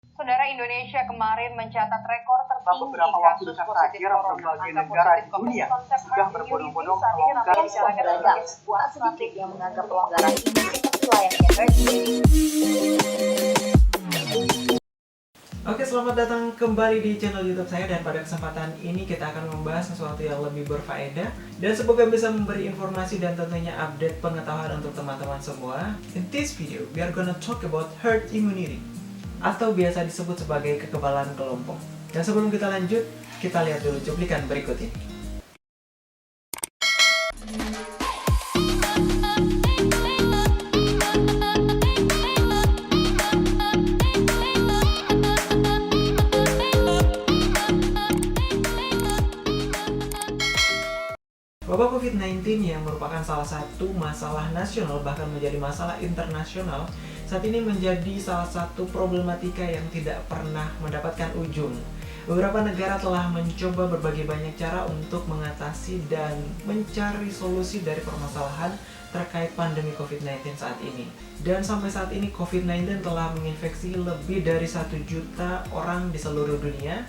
Saudara, Indonesia kemarin mencatat rekor tertinggi beberapa waktu kasus dekat positif terakhir, corona. berbagai Angka negara positif di dunia konsep sudah herd berbondong-bondong immunity saat ini melonggarkan ramai dibicarakan sebagai sebuah sedikit strategi yang menganggap pelonggaran ini seperti layaknya herd immunity. Oke, selamat datang kembali di channel YouTube saya, dan pada kesempatan ini kita akan membahas sesuatu yang lebih berfaedah dan semoga bisa memberi informasi dan tentunya update pengetahuan untuk teman-teman semua. In this video, we are gonna talk about herd immunity atau biasa disebut sebagai kekebalan kelompok. Dan sebelum kita lanjut, kita lihat dulu cuplikan berikut ini. Wabah COVID-19 yang merupakan salah satu masalah nasional bahkan menjadi masalah internasional saat ini menjadi salah satu problematika yang tidak pernah mendapatkan ujung. Beberapa negara telah mencoba berbagai banyak cara untuk mengatasi dan mencari solusi dari permasalahan terkait pandemi COVID-19 saat ini. Dan sampai saat ini COVID-19 telah menginfeksi lebih dari 1 juta orang di seluruh dunia,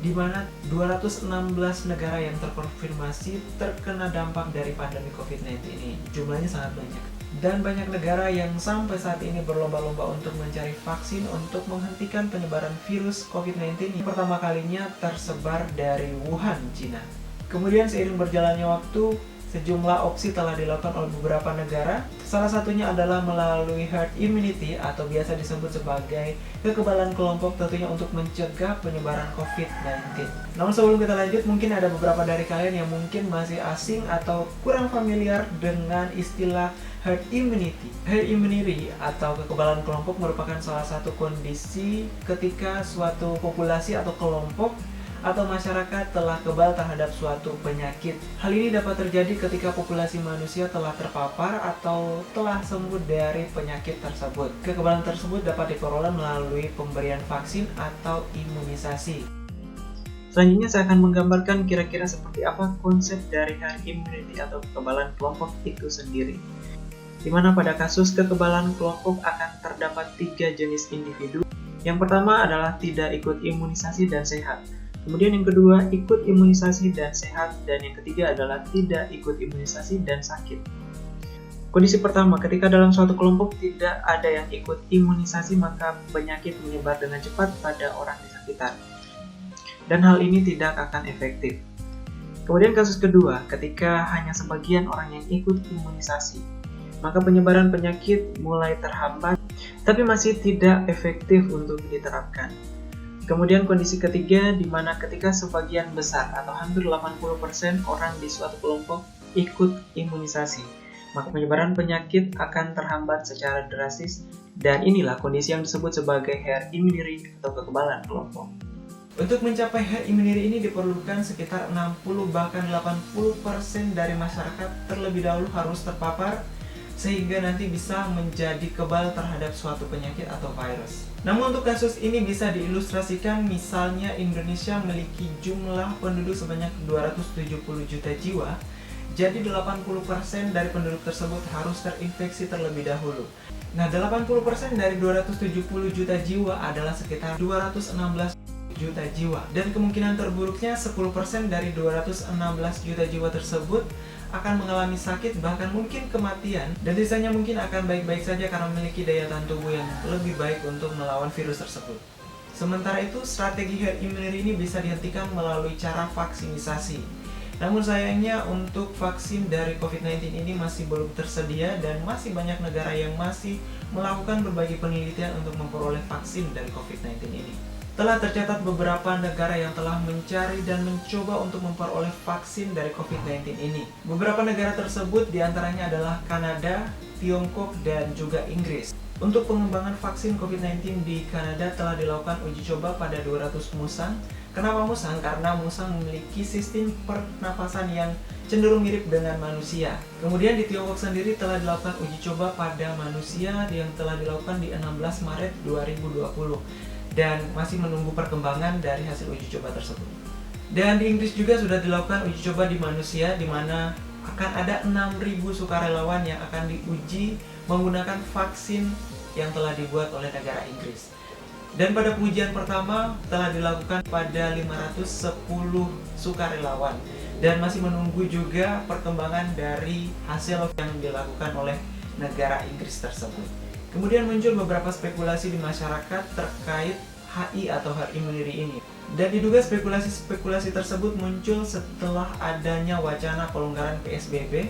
di mana 216 negara yang terkonfirmasi terkena dampak dari pandemi COVID-19 ini. Jumlahnya sangat banyak. Dan banyak negara yang sampai saat ini berlomba-lomba untuk mencari vaksin untuk menghentikan penyebaran virus COVID-19 yang pertama kalinya tersebar dari Wuhan, Cina. Kemudian seiring berjalannya waktu, sejumlah opsi telah dilakukan oleh beberapa negara. Salah satunya adalah melalui herd immunity atau biasa disebut sebagai kekebalan kelompok, tentunya untuk mencegah penyebaran COVID-19. Namun sebelum kita lanjut, mungkin ada beberapa dari kalian yang mungkin masih asing atau kurang familiar dengan istilah herd immunity. Herd immunity atau kekebalan kelompok merupakan salah satu kondisi ketika suatu populasi atau kelompok atau masyarakat telah kebal terhadap suatu penyakit. Hal ini dapat terjadi ketika populasi manusia telah terpapar atau telah sembuh dari penyakit tersebut. Kekebalan tersebut dapat diperoleh melalui pemberian vaksin atau imunisasi. Selanjutnya saya akan menggambarkan kira-kira seperti apa konsep dari herd immunity atau kekebalan kelompok itu sendiri. Di mana pada kasus kekebalan kelompok akan terdapat 3 jenis individu. Yang pertama adalah tidak ikut imunisasi dan sehat. Kemudian yang kedua, ikut imunisasi dan sehat, dan yang ketiga adalah tidak ikut imunisasi dan sakit. Kondisi pertama, ketika dalam suatu kelompok tidak ada yang ikut imunisasi, maka penyakit menyebar dengan cepat pada orang di sekitar. Dan hal ini tidak akan efektif. Kemudian kasus kedua, ketika hanya sebagian orang yang ikut imunisasi, maka penyebaran penyakit mulai terhambat, tapi masih tidak efektif untuk diterapkan. Kemudian kondisi ketiga, di mana ketika sebagian besar atau hampir 80% orang di suatu kelompok ikut imunisasi, maka penyebaran penyakit akan terhambat secara drastis, dan inilah kondisi yang disebut sebagai herd immunity atau kekebalan kelompok. Untuk mencapai herd immunity ini diperlukan sekitar 60 bahkan 80% dari masyarakat terlebih dahulu harus terpapar sehingga nanti bisa menjadi kebal terhadap suatu penyakit atau virus. Namun untuk kasus ini bisa diilustrasikan, misalnya Indonesia memiliki jumlah penduduk sebanyak 270 juta jiwa, jadi 80% dari penduduk tersebut harus terinfeksi terlebih dahulu. Nah, 80% dari 270 juta jiwa adalah sekitar 216 juta jiwa, dan kemungkinan terburuknya 10% dari 216 juta jiwa tersebut akan mengalami sakit, bahkan mungkin kematian, dan sisanya mungkin akan baik-baik saja karena memiliki daya tahan tubuh yang lebih baik untuk melawan virus tersebut. Sementara itu, strategi herd immunity ini bisa dihentikan melalui cara vaksinisasi. Namun sayangnya untuk vaksin dari COVID-19 ini masih belum tersedia, dan masih banyak negara yang masih melakukan berbagai penelitian untuk memperoleh vaksin dari COVID-19 ini. Telah tercatat beberapa negara yang telah mencari dan mencoba untuk memperoleh vaksin dari COVID-19 ini. Beberapa negara tersebut diantaranya adalah Kanada, Tiongkok, dan juga Inggris. Untuk pengembangan vaksin COVID-19 di Kanada telah dilakukan uji coba pada 200 musang. Kenapa musang? Karena musang memiliki sistem pernapasan yang cenderung mirip dengan manusia. Kemudian di Tiongkok sendiri telah dilakukan uji coba pada manusia yang telah dilakukan di 16 Maret 2020. Dan masih menunggu perkembangan dari hasil uji coba tersebut. Dan di Inggris juga sudah dilakukan uji coba di manusia, di mana akan ada 6.000 sukarelawan yang akan diuji menggunakan vaksin yang telah dibuat oleh negara Inggris. Dan pada pengujian pertama telah dilakukan pada 510 sukarelawan dan masih menunggu juga perkembangan dari hasil yang dilakukan oleh negara Inggris tersebut. Kemudian muncul beberapa spekulasi di masyarakat terkait HI atau herd immunity ini. Dan diduga spekulasi-spekulasi tersebut muncul setelah adanya wacana pelonggaran PSBB,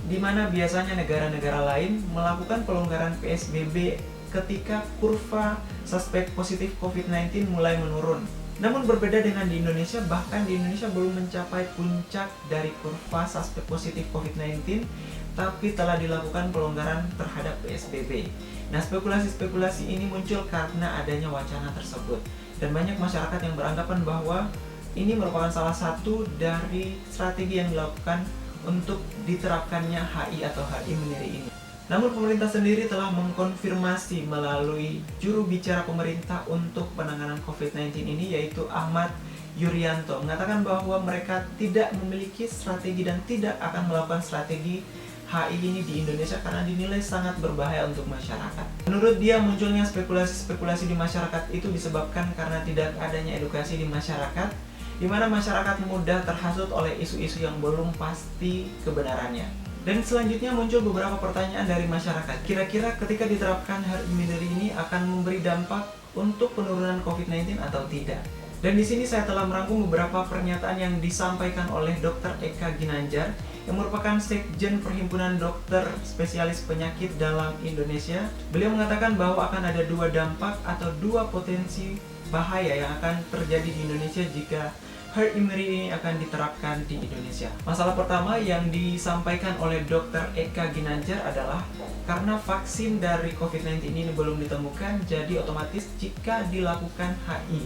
di mana biasanya negara-negara lain melakukan pelonggaran PSBB ketika kurva suspek positif COVID-19 mulai menurun. Namun berbeda dengan di Indonesia, bahkan di Indonesia belum mencapai puncak dari kurva suspek positif COVID-19, tapi telah dilakukan pelonggaran terhadap PSBB. Nah, spekulasi-spekulasi ini muncul karena adanya wacana tersebut. Dan banyak masyarakat yang beranggapan bahwa ini merupakan salah satu dari strategi yang dilakukan untuk diterapkannya HI atau herd immunity ini. Namun pemerintah sendiri telah mengkonfirmasi melalui juru bicara pemerintah untuk penanganan COVID-19 ini, yaitu Ahmad Yuryanto, mengatakan bahwa mereka tidak memiliki strategi dan tidak akan melakukan strategi HI ini di Indonesia karena dinilai sangat berbahaya untuk masyarakat. Menurut dia, munculnya spekulasi-spekulasi di masyarakat itu disebabkan karena tidak adanya edukasi di masyarakat, di mana masyarakat mudah terhasut oleh isu-isu yang belum pasti kebenarannya. Dan selanjutnya muncul beberapa pertanyaan dari masyarakat. Kira-kira ketika diterapkan herd immunity ini akan memberi dampak untuk penurunan COVID-19 atau tidak? Dan di sini saya telah merangkum beberapa pernyataan yang disampaikan oleh Dr. Eka Ginanjar yang merupakan Sekjen Perhimpunan Dokter Spesialis Penyakit dalam Indonesia. Beliau mengatakan bahwa akan ada dua dampak atau dua potensi bahaya yang akan terjadi di Indonesia jika herd immunity ini akan diterapkan di Indonesia. Masalah pertama yang disampaikan oleh Dr. Eka Ginanjar adalah karena vaksin dari COVID-19 ini belum ditemukan, jadi otomatis jika dilakukan HI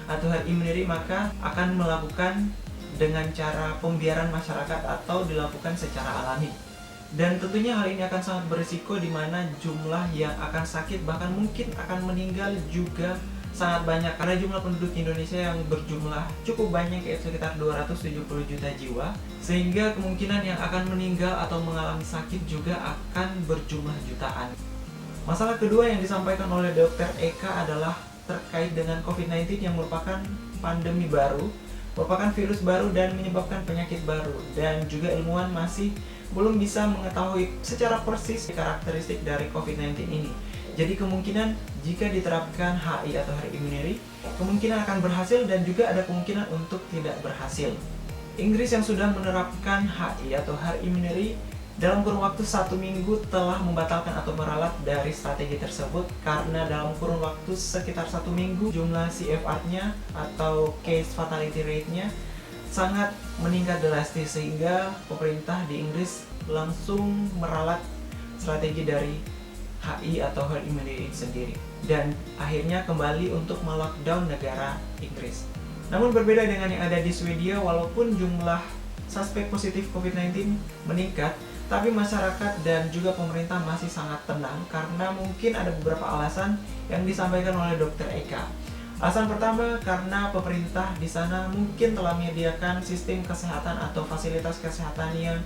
atau herd immunity maka akan melakukan dengan cara pembiaran masyarakat atau dilakukan secara alami. Dan tentunya hal ini akan sangat berisiko di mana jumlah yang akan sakit bahkan mungkin akan meninggal juga sangat banyak karena jumlah penduduk Indonesia yang berjumlah cukup banyak, yaitu sekitar 270 juta jiwa, sehingga kemungkinan yang akan meninggal atau mengalami sakit juga akan berjumlah jutaan. Masalah kedua yang disampaikan oleh Dr. Eka adalah terkait dengan COVID-19 yang merupakan pandemi baru, merupakan virus baru dan menyebabkan penyakit baru, dan juga ilmuwan masih belum bisa mengetahui secara persis karakteristik dari COVID-19 ini. Jadi kemungkinan jika diterapkan HI atau herd immunity, kemungkinan akan berhasil dan juga ada kemungkinan untuk tidak berhasil. Inggris yang sudah menerapkan HI atau herd immunity dalam kurun waktu 1 minggu telah membatalkan atau meralat dari strategi tersebut karena dalam kurun waktu sekitar 1 minggu jumlah CFR-nya atau case fatality rate-nya sangat meningkat drastis, sehingga pemerintah di Inggris langsung meralat strategi dari HI atau herd immunity sendiri dan akhirnya kembali untuk melockdown negara Inggris. Namun berbeda dengan yang ada di Swedia, walaupun jumlah suspek positif COVID-19 meningkat, tapi masyarakat dan juga pemerintah masih sangat tenang karena mungkin ada beberapa alasan yang disampaikan oleh Dr. Eka. Alasan pertama, karena pemerintah di sana mungkin telah menyediakan sistem kesehatan atau fasilitas kesehatan yang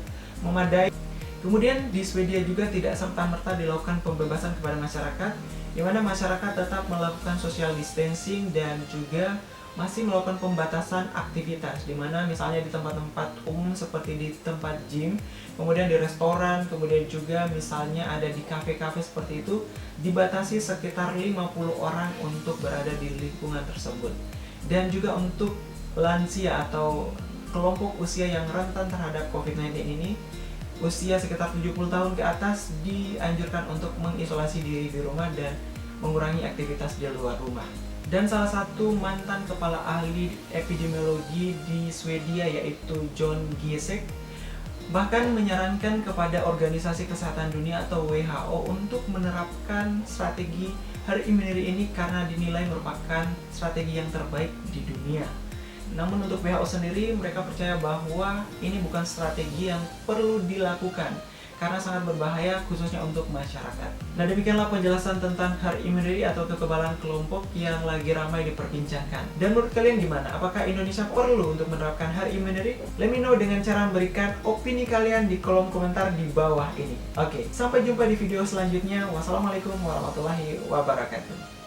memadai. Kemudian di Swedia juga tidak serta-merta dilakukan pembebasan kepada masyarakat, di mana masyarakat tetap melakukan social distancing dan juga masih melakukan pembatasan aktivitas, di mana misalnya di tempat-tempat umum seperti di tempat gym, kemudian di restoran, kemudian juga misalnya ada di kafe-kafe seperti itu, dibatasi sekitar 50 orang untuk berada di lingkungan tersebut. Dan juga untuk lansia atau kelompok usia yang rentan terhadap COVID-19 ini, usia sekitar 70 tahun ke atas dianjurkan untuk mengisolasi diri di rumah dan mengurangi aktivitas di luar rumah. Dan salah satu mantan kepala ahli epidemiologi di Swedia yaitu John Giesecke bahkan menyarankan kepada Organisasi Kesehatan Dunia atau WHO untuk menerapkan strategi herd immunity ini karena dinilai merupakan strategi yang terbaik di dunia. Namun untuk WHO sendiri, mereka percaya bahwa ini bukan strategi yang perlu dilakukan karena sangat berbahaya khususnya untuk masyarakat. Nah, demikianlah penjelasan tentang herd immunity atau kekebalan kelompok yang lagi ramai diperbincangkan. Dan menurut kalian gimana? Apakah Indonesia perlu untuk menerapkan herd immunity? Let me know dengan cara memberikan opini kalian di kolom komentar di bawah ini. Oke, sampai jumpa di video selanjutnya. Wassalamualaikum warahmatullahi wabarakatuh.